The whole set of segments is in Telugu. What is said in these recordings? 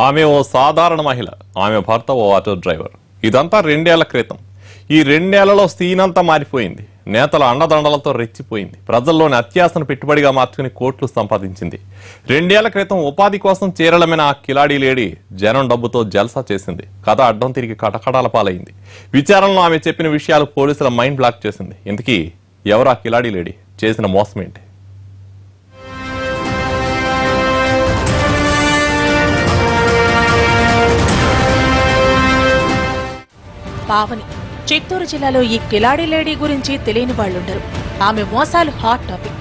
ఆమె ఓ సాధారణ మహిళ, ఆమె భర్త ఓ ఆటో డ్రైవర్. ఇదంతా 2 ఏళ్ల క్రితం. ఈ 2 ఏళ్లలో సీన్ అంతా మారిపోయింది. నేతల అండదండలతో రెచ్చిపోయింది. ప్రజల్లోని అత్యాశను పెట్టుబడిగా మార్చుకుని కోట్లు సంపాదించింది. 2 ఏళ్ల క్రితం ఉపాధి కోసం చేరలమైన ఆ కిలాడీ లేడీ జనం డబ్బుతో జల్సా చేసింది. కథ అడ్డం తిరిగి కటకడాల పాలైంది. విచారణలో ఆమె చెప్పిన విషయాలు పోలీసుల మైండ్ బ్లాక్ చేసింది. ఇంతకీ ఎవరు ఆ కిలాడీ లేడీ? చేసిన మోసం ఏంటి? పావని చిత్తూరు జిల్లాలో ఈ కిలాడీ లేడీ గురించి తెలియని వాళ్లుండరు. ఆమె మోసాలు హాట్ టాపిక్.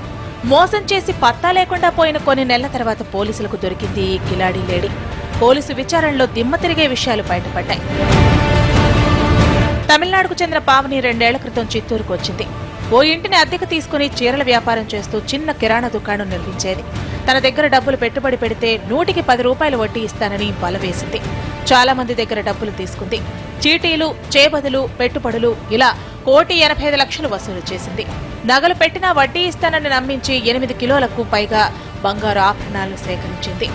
మోసం చేసి పత్తా లేకుండా పోయిన కొన్ని నెలల తర్వాత పోలీసులకు దొరికింది ఈ కిలాడీ లేడీ. పోలీసు విచారణలో దిమ్మ తిరిగే విషయాలు బయటపడ్డాయి. తమిళనాడుకు చెందిన పావని 2 ఏళ్ల క్రితం చిత్తూరుకు వచ్చింది. ఓ ఇంటిని అద్దెకు తీసుకుని చీరల వ్యాపారం చేస్తూ చిన్న కిరాణా దుకాణం నిర్మించేది. తన దగ్గర డబ్బులు పెట్టుబడి పెడితే 100కి 10 రూపాయలు వడ్డీ ఇస్తానని బలవేసింది. చాలా మంది దగ్గర డబ్బులు తీసుకుంది. చీటీలు, చేబదులు, పెట్టుబడులు ఇలా 1,80,00,000 వసూలు చేసింది. నగలు పెట్టినా వడ్డీ ఇస్తానని నమ్మించి 8 కిలోలకు పైగా బంగారు ఆభరణాలను సేకరించింది.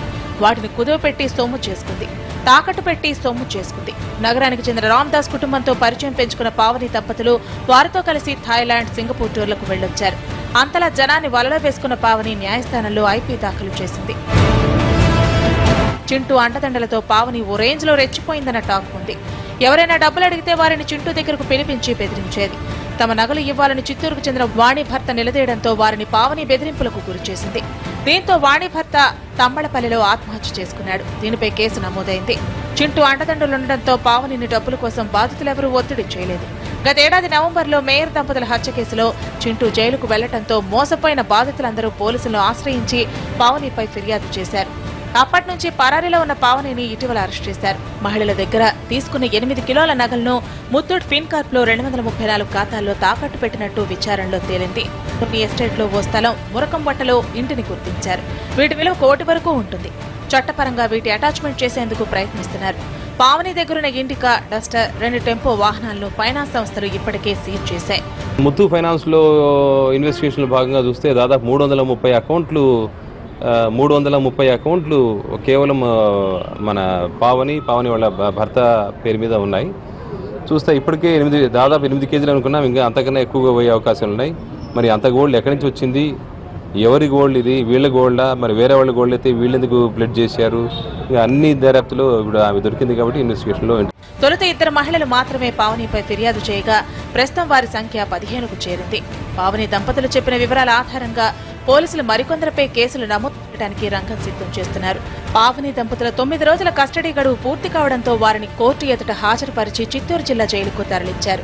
వాటిని కుదువపెట్టి సొమ్ము చేసుకుంది. తాకట్టు పెట్టి సొమ్ము చేసుకుంది. నగరానికి చెందిన రామ్దాస్ కుటుంబంతో పరిచయం పెంచుకున్న పావని దంపతులు వారితో కలిసి థాయిలాండ్, సింగపూర్ టూర్లకు వెళ్లొచ్చారు. అంతలా జనాన్ని వలలో వేసుకున్న పావని న్యాయస్థానంలో ఐపీ దాఖలు చేసింది. చింటూ అండదండలతో పావని ఓ రేంజ్ లో రెచ్చిపోయిందన్న టాక్ ఉంది. ఎవరైనా డబ్బులు అడిగితే వారిని చింటూ దగ్గరకు పిలిపించి బెదిరించేది. తమ నగలు ఇవ్వాలని చిత్తూరుకు చెందిన వాణి భర్త నిలదీయడంతో వారిని పావని బెదిరింపులకు గురిచేసింది. దీంతో వాణి భర్త తమ్మళపల్లిలో ఆత్మహత్య చేసుకున్నాడు. దీనిపై కేసు నమోదైంది. చింటూ అండదండలుండటంతో పావనిని డబ్బుల కోసం బాధితులెవరూ ఒత్తిడి చేయలేదు. గతేడాది నవంబర్లో మేయర్ దంపతుల హత్య కేసులో చింటూ జైలుకు వెళ్లడంతో మోసపోయిన బాధితులందరూ పోలీసులను ఆశ్రయించి పావనిపై ఫిర్యాదు చేశారు. అప్పటి నుంచి పరారీలో ఉన్న పావనిని ఇటీవల అరెస్ట్ చేశారు. మహిళల దగ్గర తీసుకున్న 8 కిలోల నగలను ముత్తూట్ ఫిన్కార్ప్ లో 234 ఖాతాల్లో తాకట్టు పెట్టినట్టు విచారణలో తేలింది. ఎస్టేట్ లో ఓ స్థలం, మురకంబట్టలో ఇంటిని గుర్తించారు. వీటి విలువ 1 కోటి వరకు ఉంటుంది. చట్టపరంగా వీటి అటాచ్మెంట్ చేసేందుకు ప్రయత్నిస్తున్నారు. పావని దగ్గరున్న ఇండికా, డస్టర్, 2 టెంపో వాహనాలను ఫైనాన్స్ సంస్థలు ఇప్పటికే సీజ్ చేశాయి. ముత్తూట్ ఫైనాన్స్ లో ఇన్వెస్టిగేషన్ భాగంగా చూస్తే దాదాపు 330 అకౌంట్లు కేవలం మన పావని వాళ్ళ భర్త పేరు మీద ఉన్నాయి. చూస్తే ఇప్పటికే దాదాపు 8 కేజీలు అనుకున్నాం. ఇంకా అంతకన్నా ఎక్కువగా పోయే అవకాశాలు ఉన్నాయి. మరి అంత గోల్డ్ ఎక్కడి నుంచి వచ్చింది? ఎవరి గోల్డ్ ఇది? వీళ్ళ గోల్డా? మరి వేరే వాళ్ళ గోల్డ్ అయితే వీళ్ళెందుకు బ్లడ్ చేశారు? ఇంకా అన్ని దర్యాప్తులో ఇప్పుడు ఆమె దొరికింది కాబట్టి ఇన్వెస్టిగేషన్లో. తొలుత 2 మహిళలు మాత్రమే పావనిపై ఫిర్యాదు చేయగా ప్రస్తుతం వారి సంఖ్య 15కు చేరింది. పావని దంపతులు చెప్పిన వివరాల ఆధారంగా పోలీసులు మరికొందరిపై కేసులు నమోదు చేయడానికి రంగం సిద్ధం చేస్తున్నారు. పావని దంపతుల 9 రోజుల కస్టడీ గడువు పూర్తి కావడంతో వారిని కోర్టు ఎదుట హాజరుపరిచి చిత్తూరు జిల్లా జైలుకు తరలించారు.